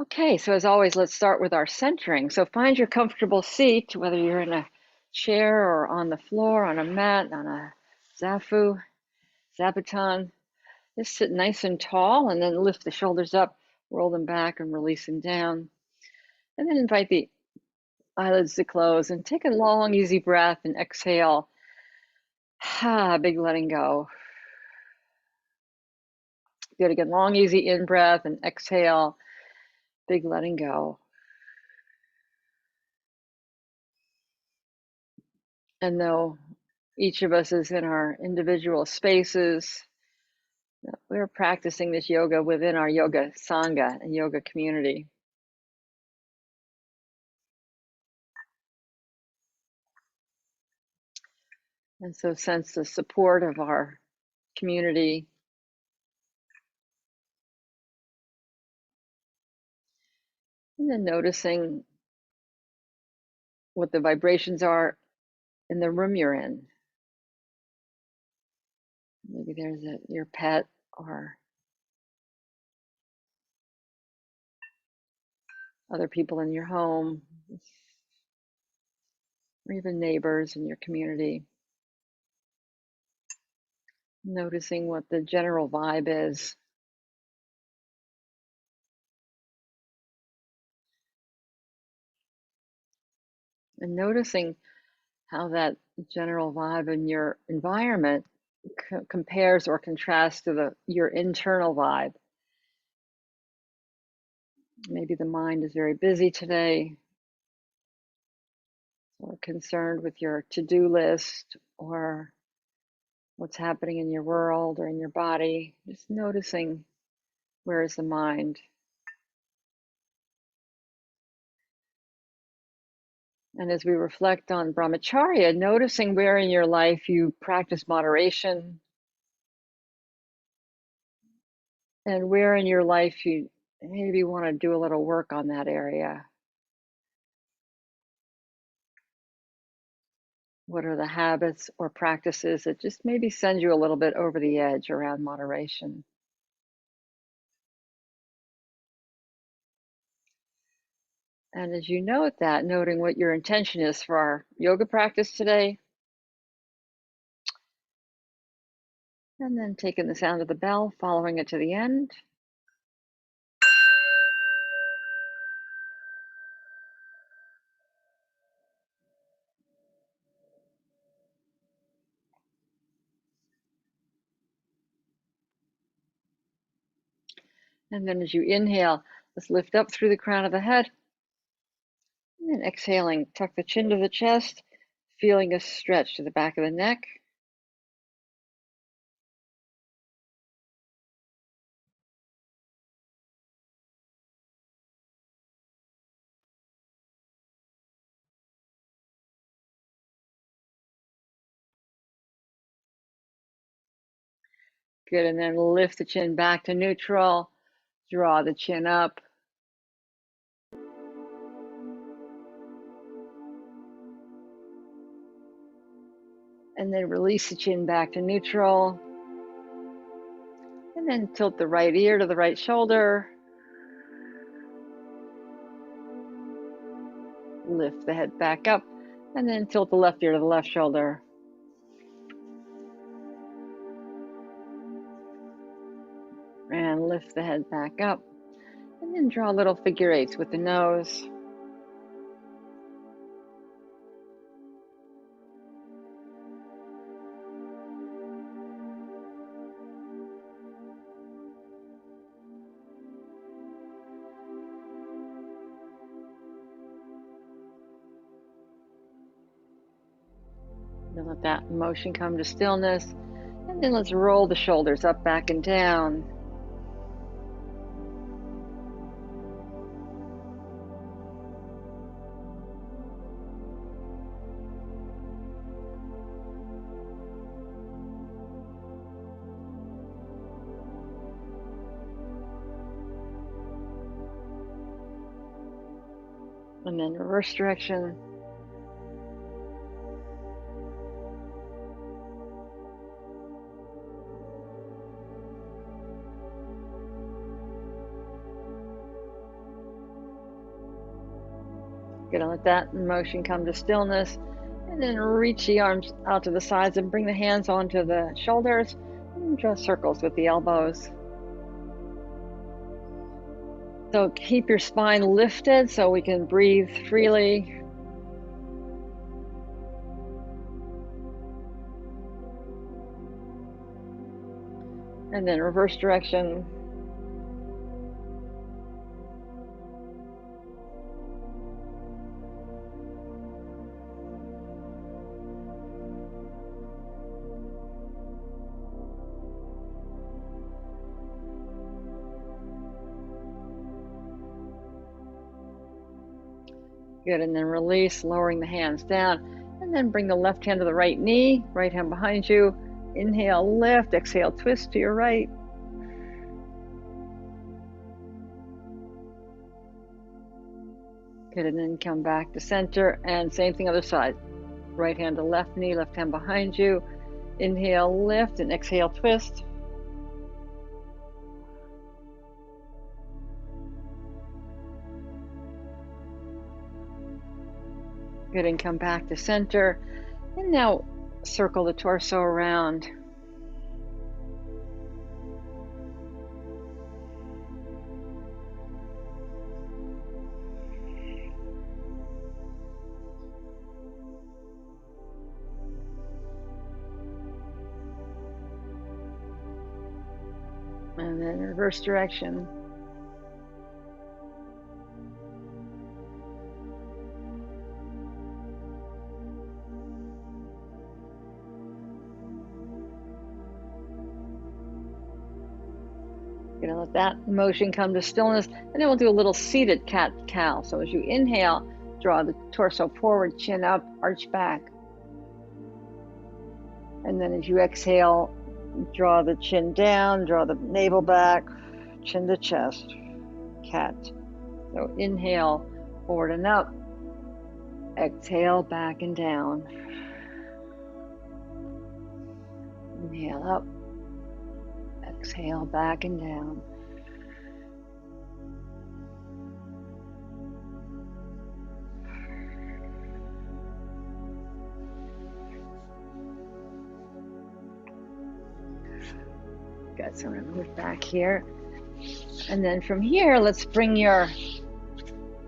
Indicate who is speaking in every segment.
Speaker 1: Okay, so as always, let's start with our centering. So find your comfortable seat, whether you're in a chair or on the floor, on a mat, on a zabuton. Just sit nice and tall and then lift the shoulders up, roll them back and release them down. And then invite the eyelids to close and take a long, easy breath and exhale. Big letting go. Good, again, long, easy in breath and exhale, big letting go. And though each of us is in our individual spaces, we're practicing this yoga within our yoga sangha and yoga community. And so sense the support of our community. And then noticing what the vibrations are in the room you're in. Maybe there's your pet or other people in your home, or even neighbors in your community. Noticing what the general vibe is. And noticing how that general vibe in your environment compares or contrasts to your internal vibe. Maybe the mind is very busy today, or concerned with your to-do list, or what's happening in your world or in your body. Just noticing, where is the mind? And as we reflect on brahmacharya, noticing where in your life you practice moderation, and where in your life you maybe want to do a little work on that area. What are the habits or practices that just maybe send you a little bit over the edge around moderation? And as you note that, noting what your intention is for our yoga practice today, and then taking the sound of the bell, following it to the end. And then as you inhale, let's lift up through the crown of the head. And then exhaling, tuck the chin to the chest, feeling a stretch to the back of the neck. Good, and then lift the chin back to neutral, draw the chin up. And then release the chin back to neutral. And then tilt the right ear to the right shoulder. Lift the head back up, and then tilt the left ear to the left shoulder. And lift the head back up. And then draw little figure eights with the nose. Then let that motion come to stillness. And then let's roll the shoulders up, back, and down. And then reverse direction. Gonna let that motion come to stillness, and then reach the arms out to the sides and bring the hands onto the shoulders and draw circles with the elbows. So keep your spine lifted so we can breathe freely. And then reverse direction. Good, and then release, lowering the hands down. And then bring the left hand to the right knee, right hand behind you. Inhale, lift, exhale, twist to your right. Good, and then come back to center, and same thing other side. Right hand to left knee, left hand behind you. Inhale, lift, and exhale, twist. Good, and come back to center. And now circle the torso around. And then reverse direction. You're gonna let that motion come to stillness, and then we'll do a little seated cat-cow. So as you inhale, draw the torso forward, chin up, arch back. And then as you exhale, draw the chin down, draw the navel back, chin to chest, cat. So inhale, forward and up. Exhale, back and down. Inhale up. Exhale, back and down. Good, so I'm going to move back here. And then from here, let's bring your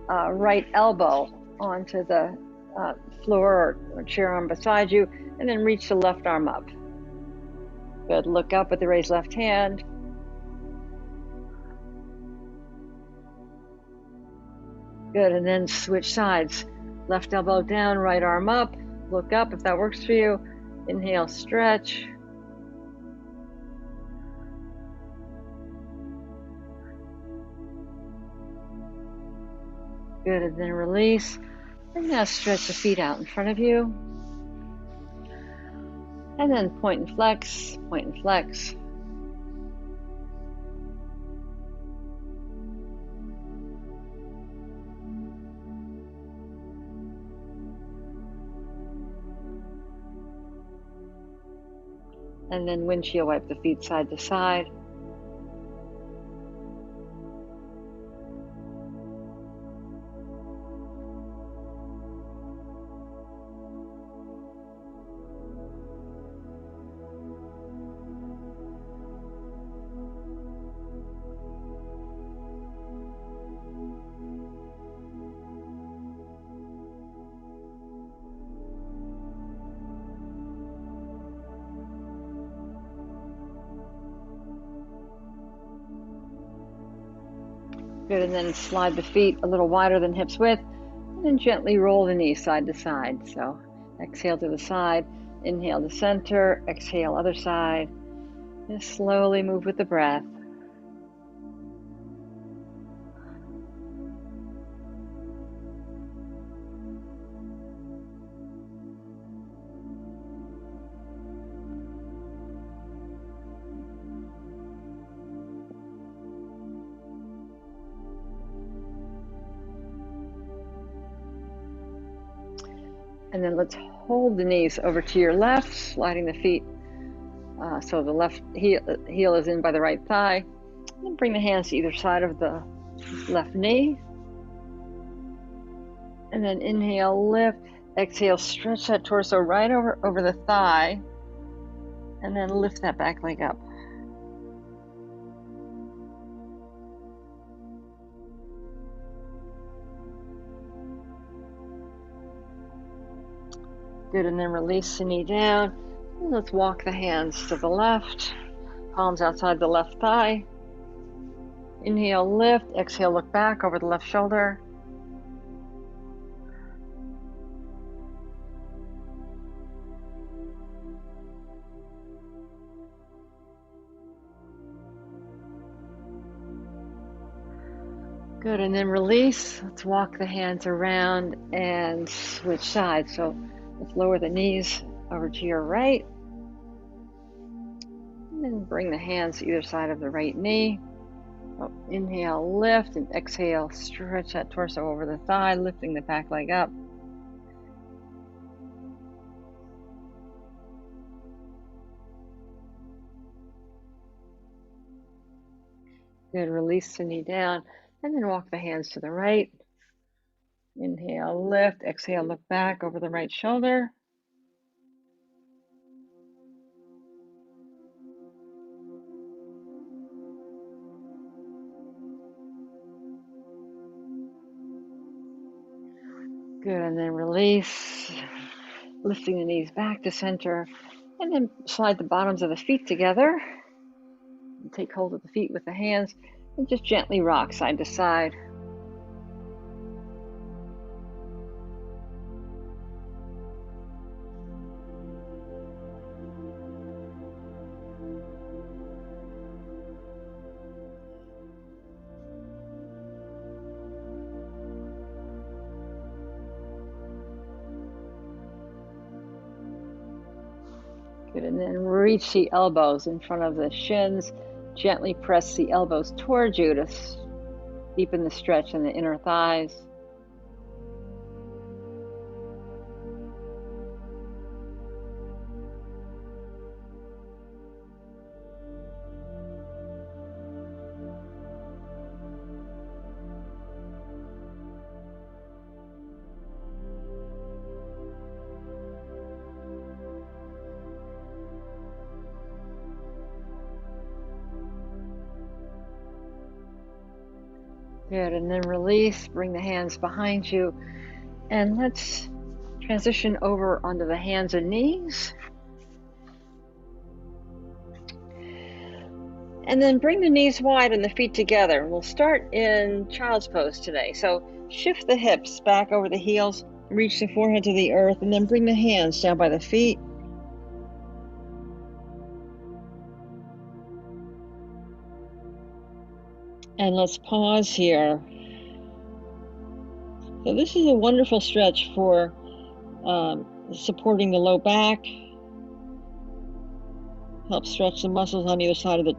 Speaker 1: right elbow onto the floor or chair arm beside you, and then reach the left arm up. Good, look up with the raised left hand. Good, and then switch sides. Left elbow down, right arm up. Look up if that works for you. Inhale, stretch. Good, and then release. And now stretch the feet out in front of you. And then point and flex, point and flex. And then windshield wipe the feet side to side. Good, and then slide the feet a little wider than hips width, and then gently roll the knees side to side. So exhale to the side, inhale to center, exhale other side. Just slowly move with the breath. And then let's hold the knees over to your left, sliding the feet so the left heel is in by the right thigh. And then bring the hands to either side of the left knee. And then inhale, lift. Exhale, stretch that torso right over the thigh. And then lift that back leg up. Good, and then release the knee down. And let's walk the hands to the left. Palms outside the left thigh. Inhale, lift. Exhale, look back over the left shoulder. Good, and then release. Let's walk the hands around and switch sides. So let's lower the knees over to your right. And then bring the hands to either side of the right knee. Oh, inhale, lift, and exhale, stretch that torso over the thigh, lifting the back leg up. Good, release the knee down, and then walk the hands to the right. Inhale, lift, exhale, look back over the right shoulder. Good, and then release, lifting the knees back to center, and then slide the bottoms of the feet together. Take hold of the feet with the hands, and just gently rock side to side. Good, and then reach the elbows in front of the shins. Gently press the elbows towards you to deepen the stretch in the inner thighs. Good, and then release, bring the hands behind you, and let's transition over onto the hands and knees. And then bring the knees wide and the feet together. We'll start in child's pose today. So shift the hips back over the heels, reach the forehead to the earth, and then bring the hands down by the feet. And let's pause here. So this is a wonderful stretch for supporting the low back. Help stretch the muscles on either side of the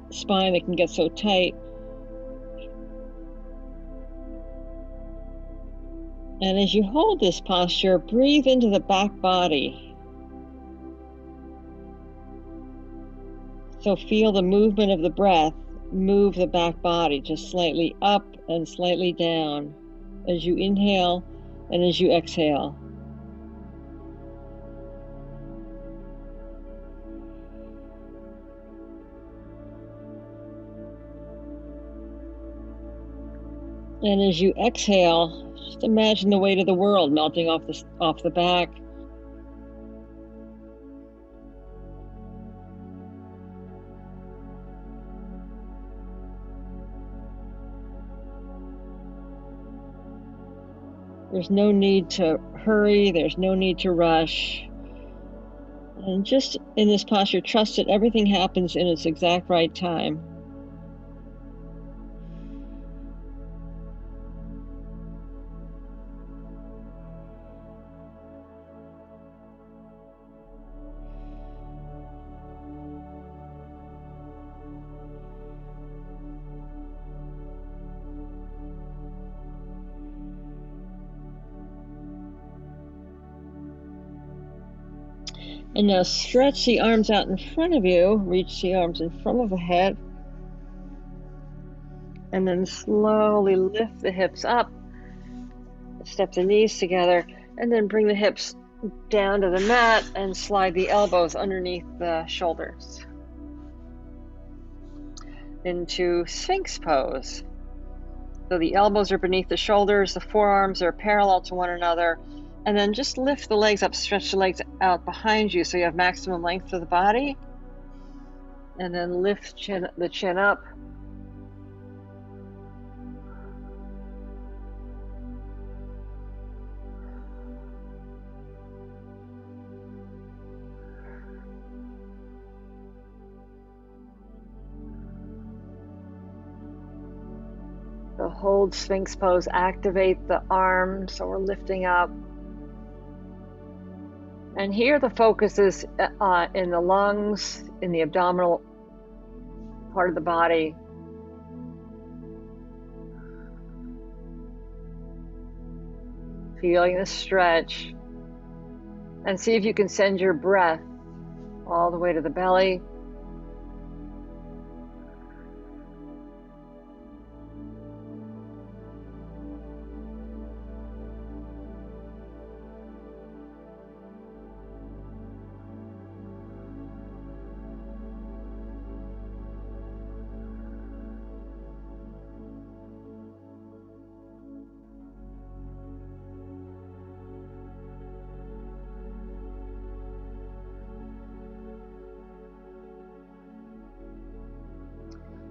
Speaker 1: spine that can get so tight. And as you hold this posture, breathe into the back body. So feel the movement of the breath move the back body just slightly up and slightly down as you inhale and as you exhale. And as you exhale, just imagine the weight of the world melting off the back. There's no need to hurry, there's no need to rush. And just in this posture, trust that everything happens in its exact right time. And now stretch the arms out in front of you, reach the arms in front of the head, and then slowly lift the hips up, Step the knees together, and then bring the hips down to the mat and slide the elbows underneath the shoulders into Sphinx pose. So the elbows are beneath the shoulders, the forearms are parallel to one another, and then just lift the legs up, stretch the legs out behind you so you have maximum length of the body, and then lift the chin up. So hold Sphinx pose, activate the arms, so we're lifting up. And here the focus is in the lungs, in the abdominal part of the body. Feeling the stretch. And see if you can send your breath all the way to the belly.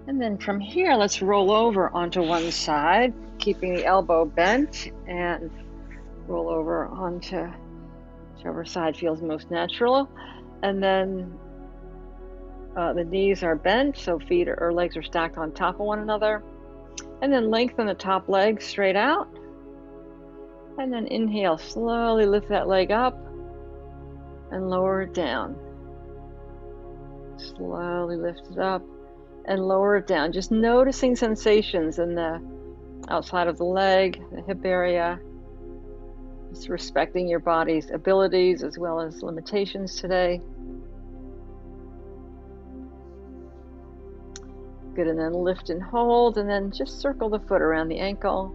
Speaker 1: And then from here, let's roll over onto one side, keeping the elbow bent, and roll over onto whichever side feels most natural. And then the knees are bent, so feet or legs are stacked on top of one another. And then lengthen the top leg straight out. And then inhale, slowly lift that leg up and lower it down. Slowly lift it up and lower it down. Just noticing sensations in the outside of the leg, the hip area. Just respecting your body's abilities as well as limitations today. Good, and then lift and hold, and then just circle the foot around the ankle.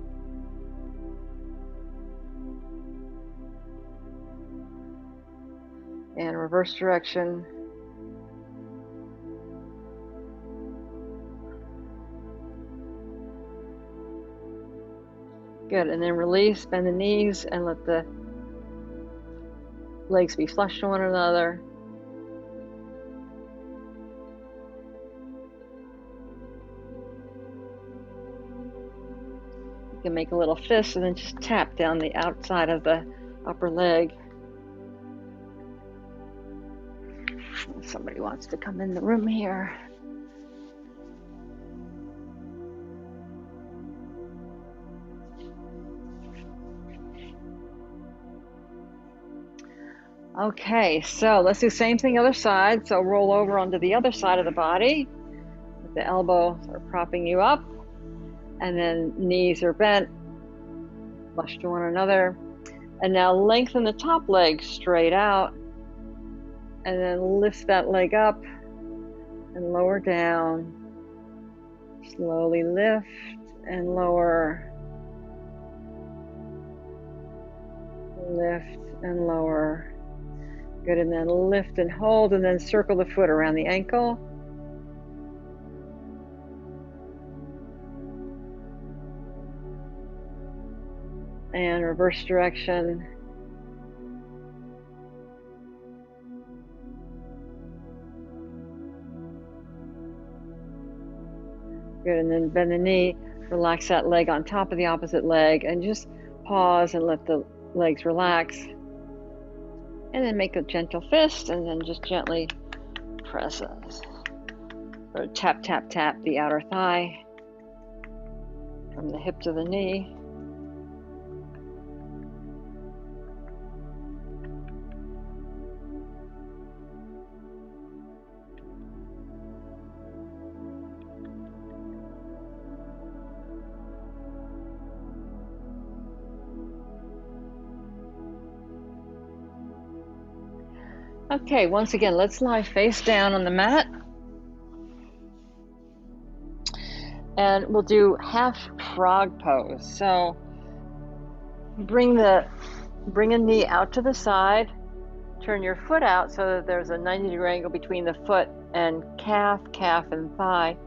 Speaker 1: And reverse direction. Good, and then release, bend the knees, and let the legs be flush to one another. You can make a little fist and then just tap down the outside of the upper leg. Somebody wants to come in the room here. Okay, so let's do the same thing other side. So roll over onto the other side of the body. The elbows are propping you up, and then knees are bent, flush to one another. And now lengthen the top leg straight out, and then lift that leg up and lower down. Slowly lift and lower. Lift and lower. Good, and then lift and hold, and then circle the foot around the ankle. And reverse direction. Good, and then bend the knee, relax that leg on top of the opposite leg, and just pause and let the legs relax. And then make a gentle fist, and then just gently press it. Or tap, tap, tap the outer thigh from the hip to the knee. Okay, once again, let's lie face down on the mat. And we'll do half frog pose. So Bring a knee out to the side. Turn your foot out so that there's a 90-degree angle between the foot and calf, calf and thigh,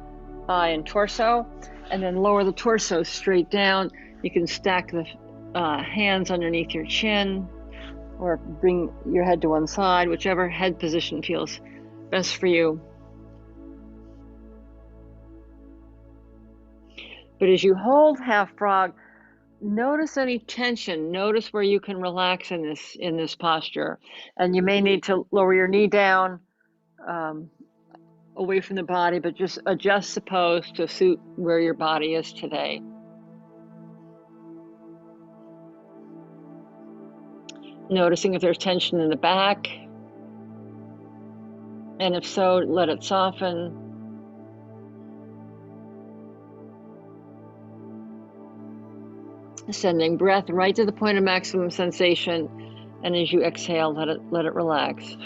Speaker 1: thigh and torso. And then lower the torso straight down. You can stack the hands underneath your chin or bring your head to one side, whichever head position feels best for you. But as you hold half frog, notice any tension. Notice where you can relax in this posture. And you may need to lower your knee down away from the body, but just adjust the pose to suit where your body is today. Noticing if there's tension in the back. And if so, let it soften. Sending breath right to the point of maximum sensation, and as you exhale, let it relax.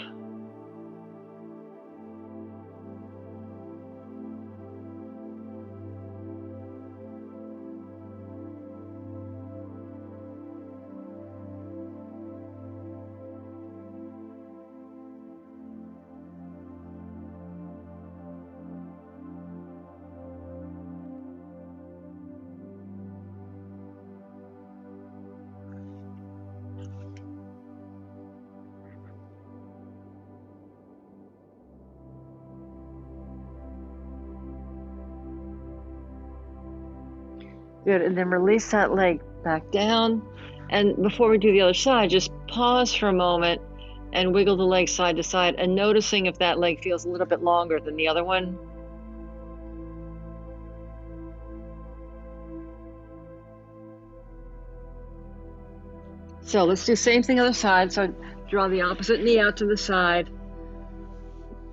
Speaker 1: Good, and then release that leg back down. And before we do the other side, just pause for a moment and wiggle the leg side to side, and noticing if that leg feels a little bit longer than the other one. So let's do the same thing other side. So draw the opposite knee out to the side.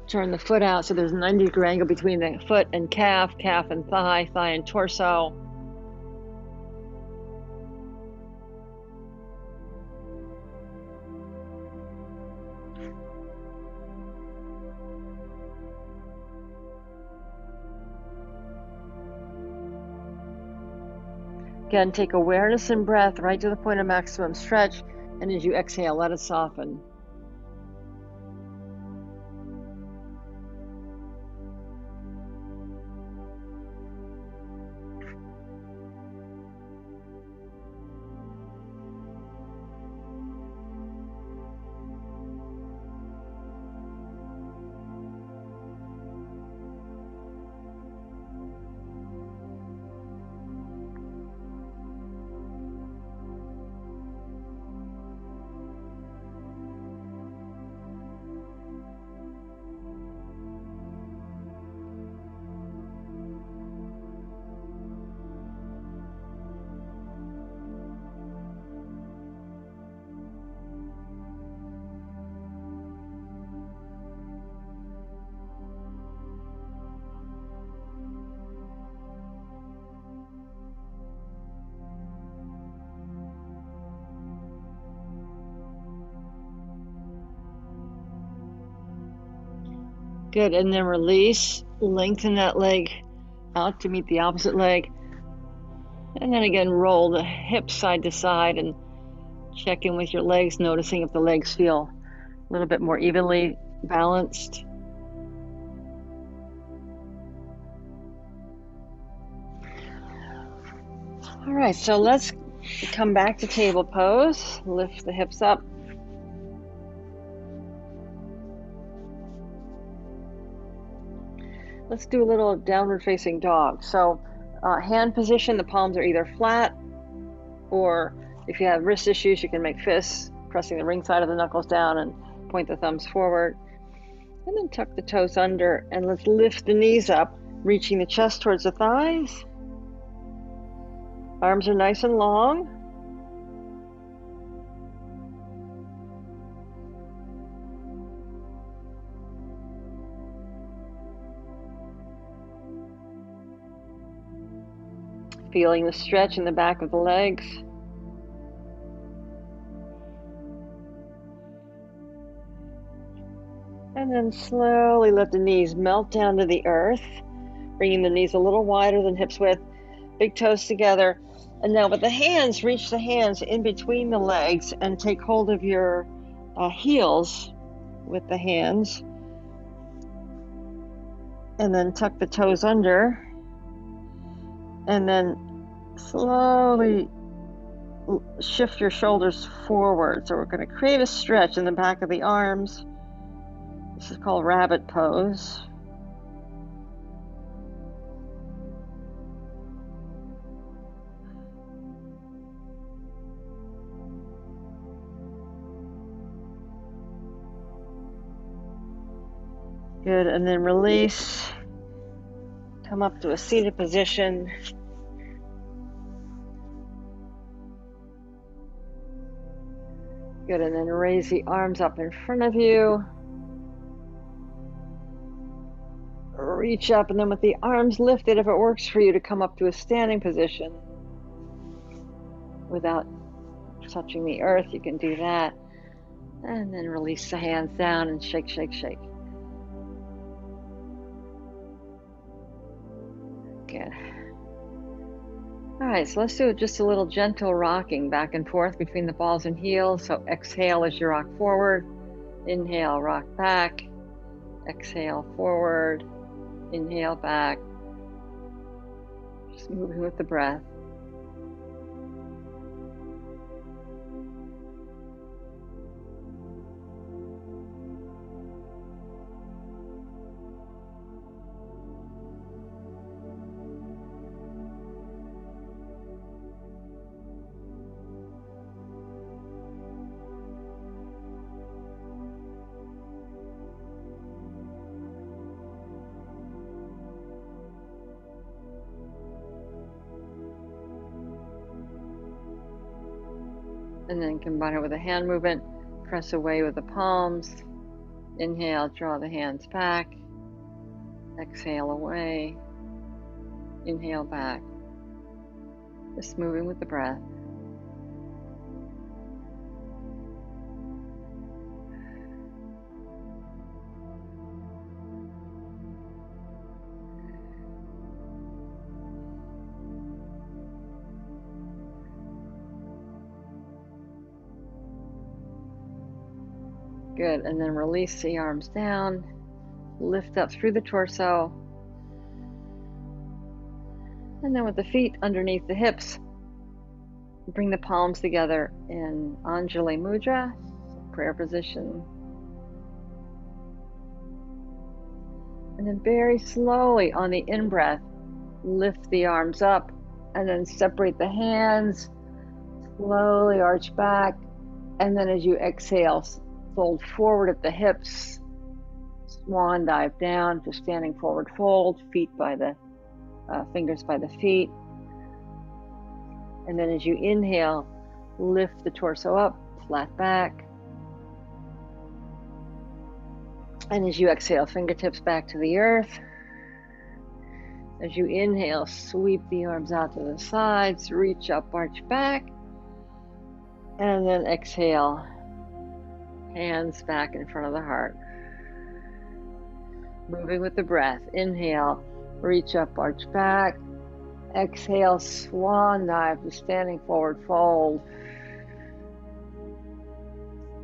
Speaker 1: Turn the foot out so there's a 90-degree angle between the foot and calf, calf and thigh, thigh and torso. Again, take awareness and breath right to the point of maximum stretch, and as you exhale, let it soften. Good, and then release, lengthen that leg out to meet the opposite leg. And then again, roll the hips side to side and check in with your legs, noticing if the legs feel a little bit more evenly balanced. All right, so let's come back to table pose. Lift the hips up. Let's do a little downward facing dog. So hand position, the palms are either flat, or if you have wrist issues, you can make fists, pressing the ring side of the knuckles down and point the thumbs forward. And then tuck the toes under, and let's lift the knees up, reaching the chest towards the thighs. Arms are nice and long. Feeling the stretch in the back of the legs. And then slowly let the knees melt down to the earth, bringing the knees a little wider than hips width, big toes together.
Speaker 2: And now with the hands, reach the hands in between the legs and take hold of your heels with the hands. And then tuck the toes under. And then slowly shift your shoulders forward. So we're going to create a stretch in the back of the arms. This is called rabbit pose. Good, and then release. Come up to a seated position. Good, and then raise the arms up in front of you. Reach up, and then with the arms lifted, if it works for you to come up to a standing position without touching the earth, you can do that. And then release the hands down and shake, shake, shake. Good. All right, so let's do just a little gentle rocking back and forth between the balls and heels. So exhale as you rock forward. Inhale, rock back. Exhale, forward. Inhale, back. Just moving with the breath. And then combine it with a hand movement. Press away with the palms. Inhale, draw the hands back. Exhale away. Inhale back. Just moving with the breath. Good, and then release the arms down, lift up through the torso, and then with the feet underneath the hips, bring the palms together in Anjali Mudra, prayer position. And then very slowly on the in-breath, lift the arms up, and then separate the hands, slowly arch back, and then as you exhale, fold forward at the hips, swan dive down to standing forward fold, feet by the fingers by the feet. And then as you inhale, lift the torso up, flat back. And as you exhale, fingertips back to the earth. As you inhale, sweep the arms out to the sides, reach up, arch back. And then exhale, hands back in front of the heart. Moving with the breath. Inhale, reach up, arch back. Exhale, swan dive to standing forward fold.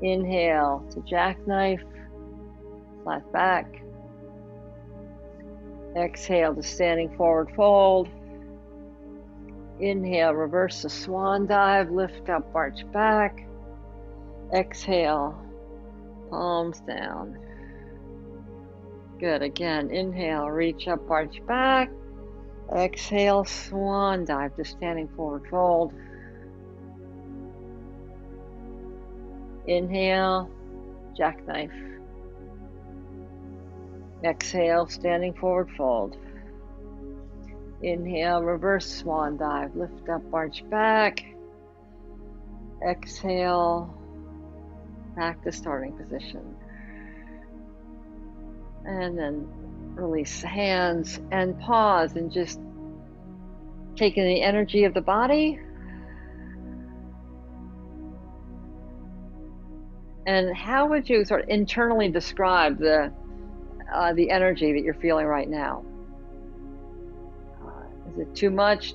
Speaker 2: Inhale to jackknife, flat back. Exhale to standing forward fold. Inhale, reverse the swan dive, lift up, arch back. Exhale, palms down. Good, again, inhale, reach up, arch back. Exhale, swan dive to standing forward fold. Inhale, jackknife. Exhale, standing forward fold. Inhale, reverse swan dive, lift up, arch back. Exhale, back to starting position. And then release the hands and pause and just take in the energy of the body. And how would you sort of internally describe the energy that you're feeling right now? Is it too much,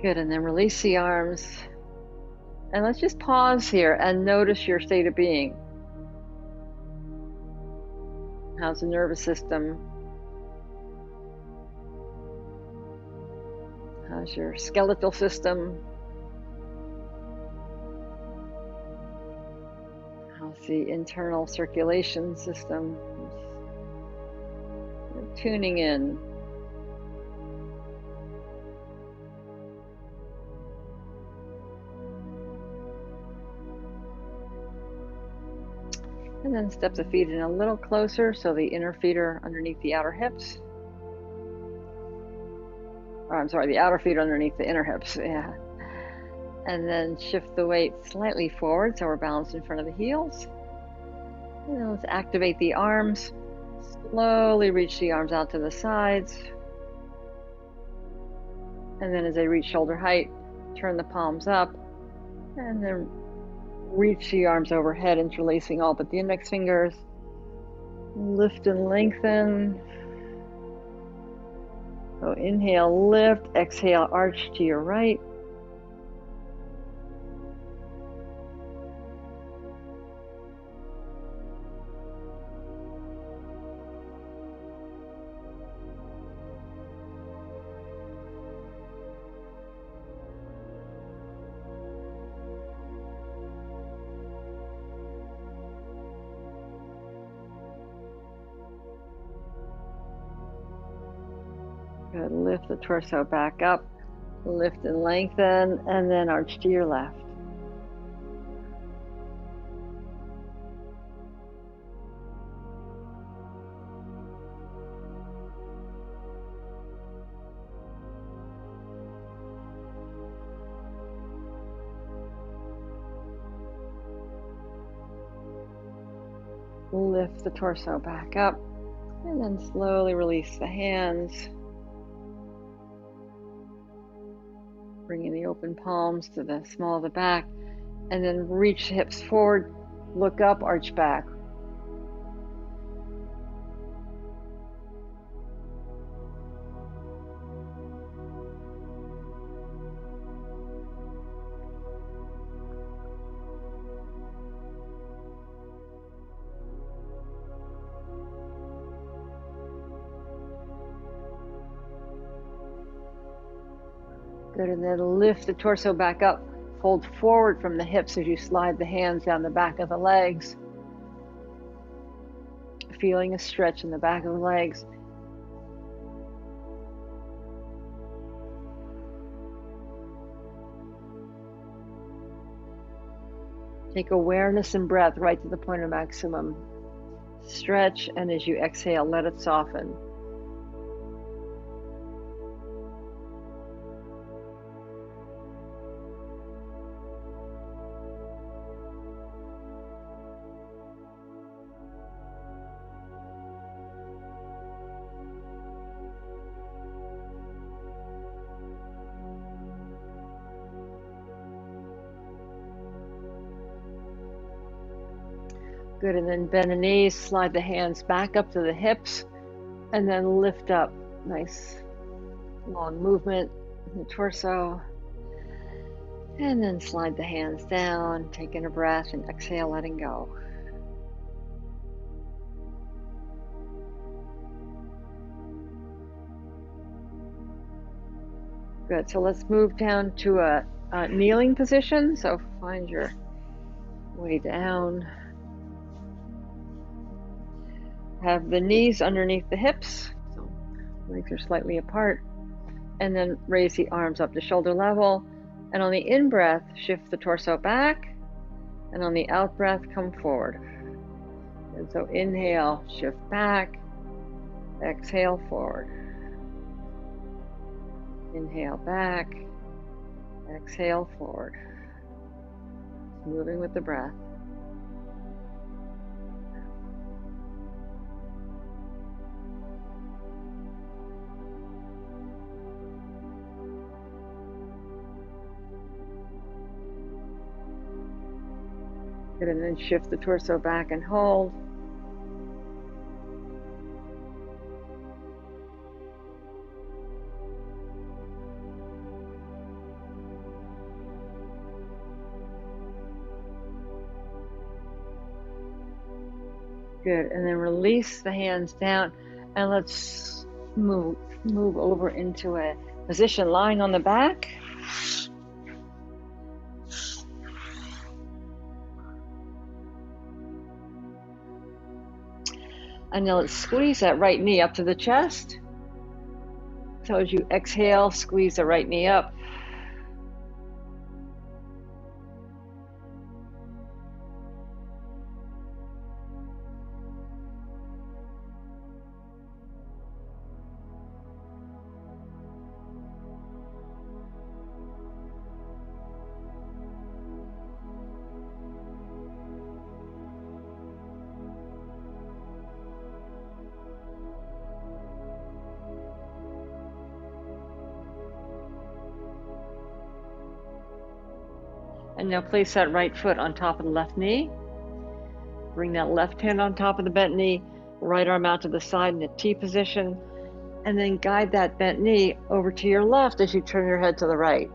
Speaker 1: Good, and then release the arms. And let's just pause here and notice your state of being. How's the nervous system? How's your skeletal system? How's the internal circulation system? We're tuning in. And then step the feet in a little closer so the inner feet are underneath the outer hips. Or I'm sorry, the outer feet are underneath the inner hips. Yeah. And then shift the weight slightly forward so we're balanced in front of the heels. And then let's activate the arms. Slowly reach the arms out to the sides. And then as they reach shoulder height, turn the palms up. And then reach the arms overhead, interlacing all but the index fingers. Lift and lengthen. So inhale, lift. Exhale, arch to your right. Good. Lift the torso back up. Lift and lengthen, and then arch to your left. Lift the torso back up, and then slowly release the hands. Bringing the open palms to the small of the back, and then reach the hips forward, look up, arch back. Good, and then lift the torso back up, fold forward from the hips as you slide the hands down the back of the legs. Feeling a stretch in the back of the legs. Take awareness and breath right to the point of maximum. Stretch, and as you exhale, let it soften. Good, and then bend the knees, slide the hands back up to the hips, and then lift up. Nice long movement in the torso. And then slide the hands down, taking a breath, and exhale, letting go. Good, so let's move down to a kneeling position. So find your way down. Have the knees underneath the hips, so legs are slightly apart. And then raise the arms up to shoulder level. And on the in-breath, shift the torso back. And on the out-breath, come forward. And so inhale, shift back. Exhale, forward. Inhale back. Exhale, forward. Moving with the breath. Good, and then shift the torso back and hold. Good, and then release the hands down, and let's move over into a position lying on the back. And now let's squeeze that right knee up to the chest. So as you exhale, squeeze the right knee up. And now place that right foot on top of the left knee. Bring that left hand on top of the bent knee, right arm out to the side in a T position, and then guide that bent knee over to your left as you turn your head to the right.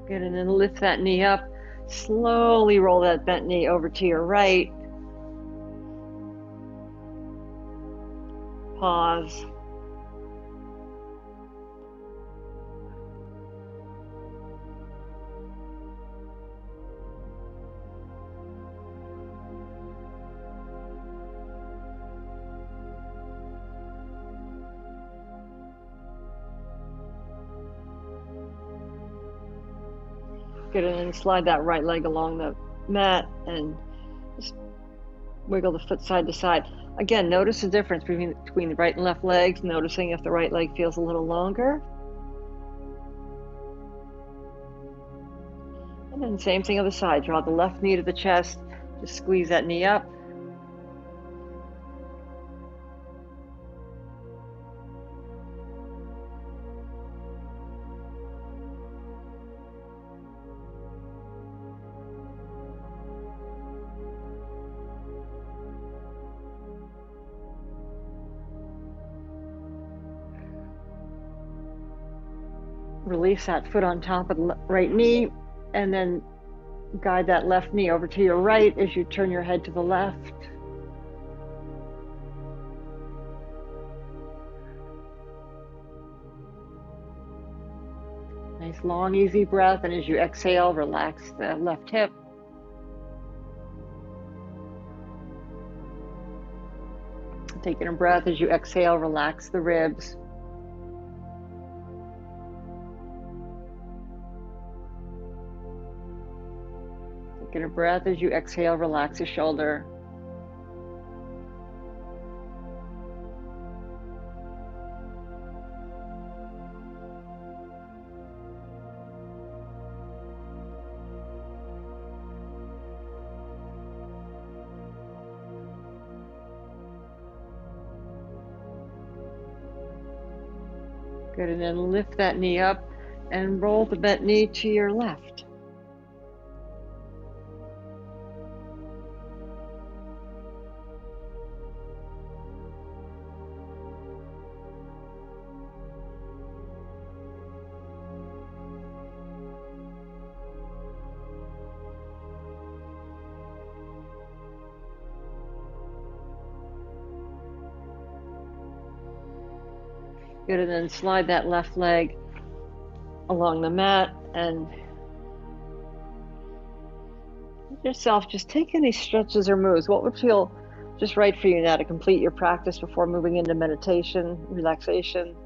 Speaker 1: Good, and then lift that knee up. Slowly roll that bent knee over to your right. Pause. Good, and then slide that right leg along the mat and just wiggle the foot side to side. Again, notice the difference between the right and left legs, noticing if the right leg feels a little longer. And then same thing on the side, draw the left knee to the chest, just squeeze that knee up. Release that foot on top of the right knee, and then guide that left knee over to your right as you turn your head to the left. Nice long, easy breath, and as you exhale, relax the left hip. Taking a breath as you exhale, relax the ribs. Taking a breath as you exhale, relax the shoulder. Good, and then lift that knee up and roll the bent knee to your left. Good, and then slide that left leg along the mat and yourself, just take any stretches or moves. What would feel just right for you now to complete your practice before moving into meditation, relaxation?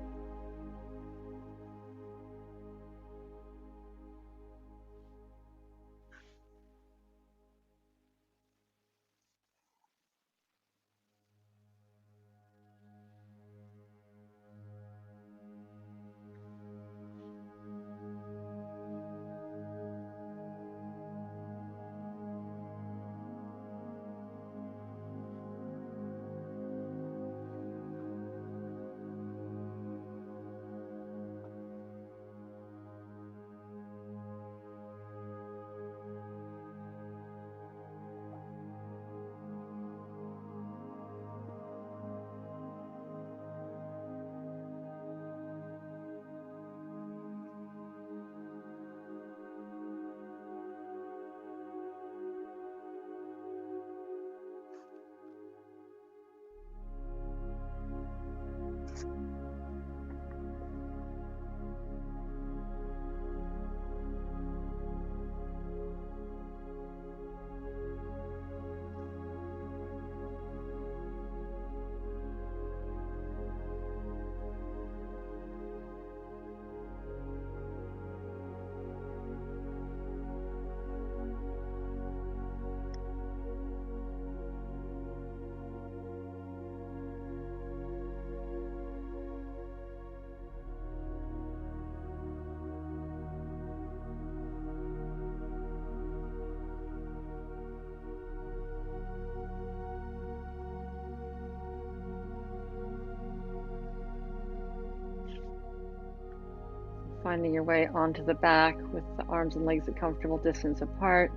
Speaker 1: Finding your way onto the back with the arms and legs a comfortable distance apart,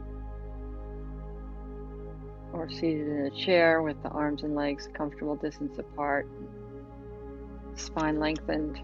Speaker 1: or seated in a chair with the arms and legs a comfortable distance apart, spine lengthened.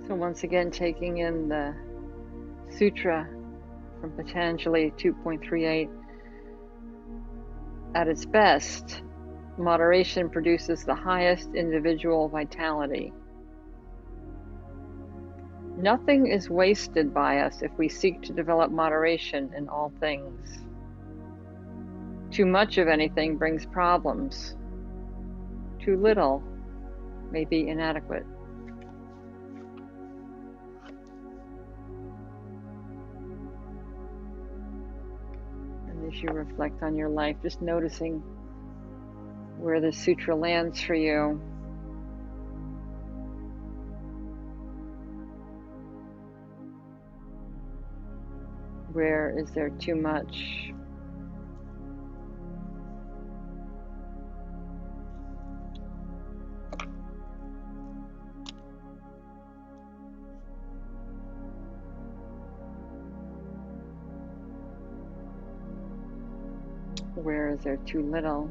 Speaker 1: So once again, taking in the Sutra from Patanjali 2.38, at its best, moderation produces the highest individual vitality. Nothing is wasted by us if we seek to develop moderation in all things. Too much of anything brings problems. Too little may be inadequate. And as you reflect on your life, just noticing where the sutra lands for you. Where is there too much? Where is there too little?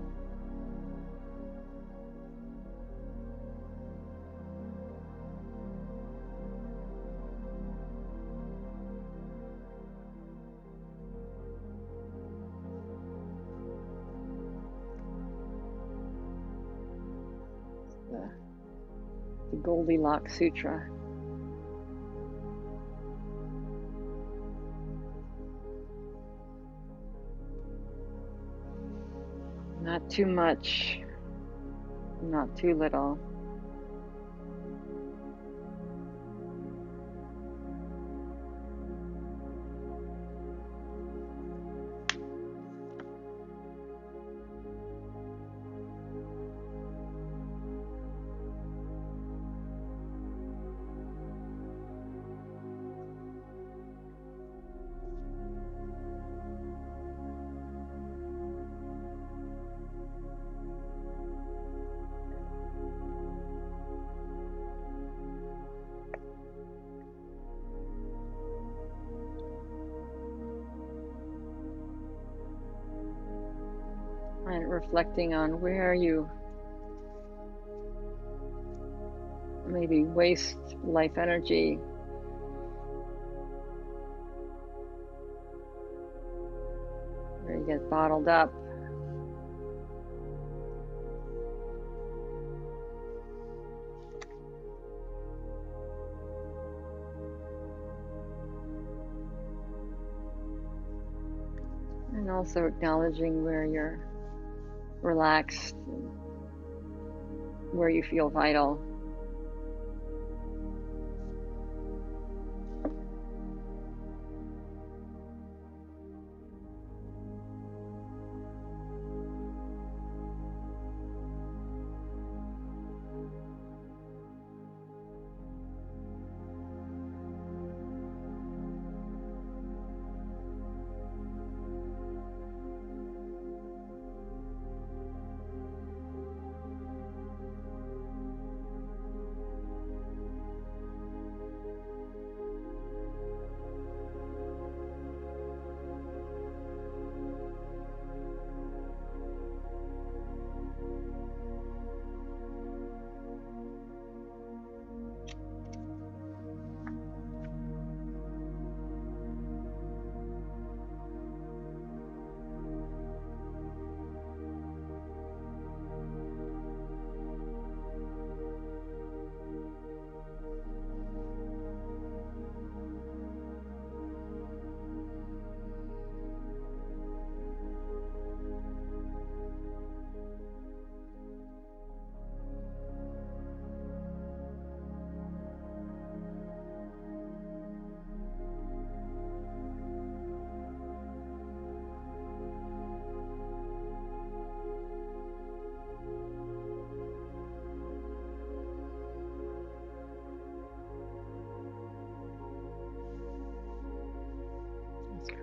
Speaker 1: The Goldilocks Sutra. Not too much, not too little. And reflecting on where you maybe waste life energy, where you get bottled up. And also acknowledging where you're relaxed, where you feel vital.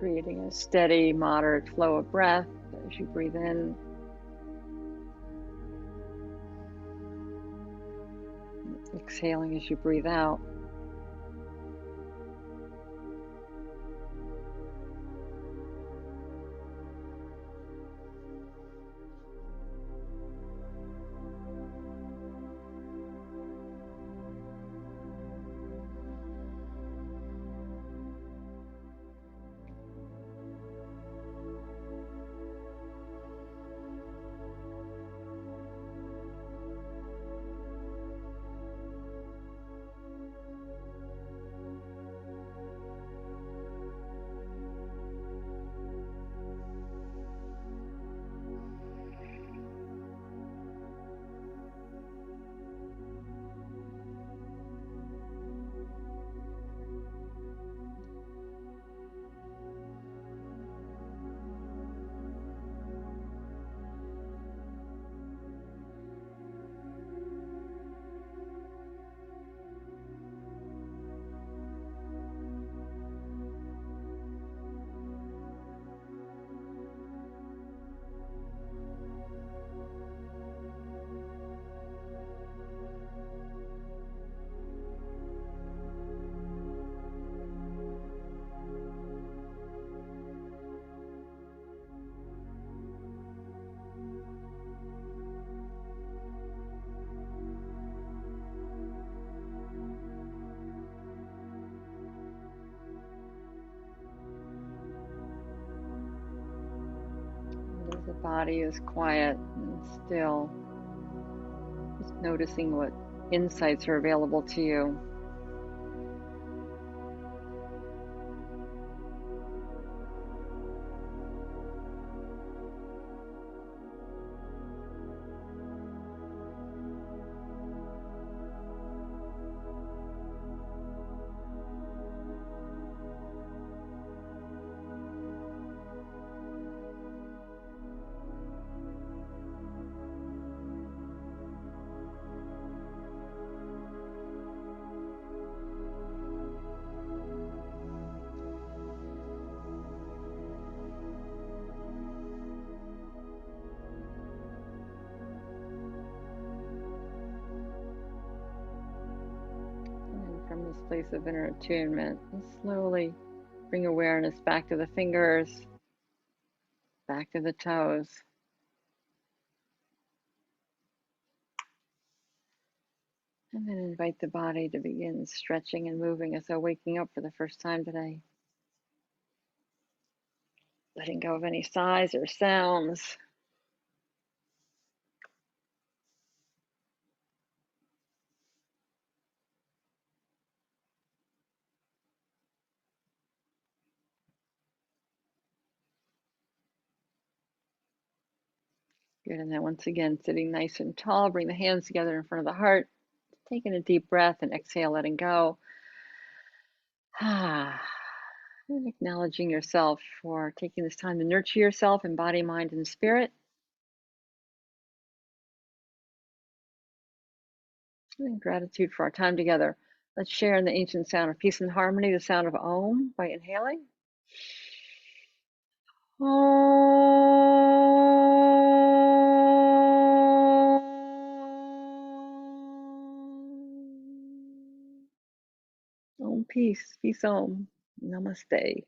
Speaker 1: creating a steady, moderate flow of breath as you breathe in. Exhaling as you breathe out. And as the body is quiet and still, just noticing what insights are available to you. And from this place of inner attunement, slowly bring awareness back to the fingers, back to the toes. And then invite the body to begin stretching and moving as though waking up for the first time today. Letting go of any sighs or sounds. Good, and then once again, sitting nice and tall, bring the hands together in front of the heart, taking a deep breath and exhale, letting go. And acknowledging yourself for taking this time to nurture yourself in body, mind, and spirit. And gratitude for our time together. Let's share in the ancient sound of peace and harmony, the sound of Om, by inhaling. Om peace, peace Om. Namaste.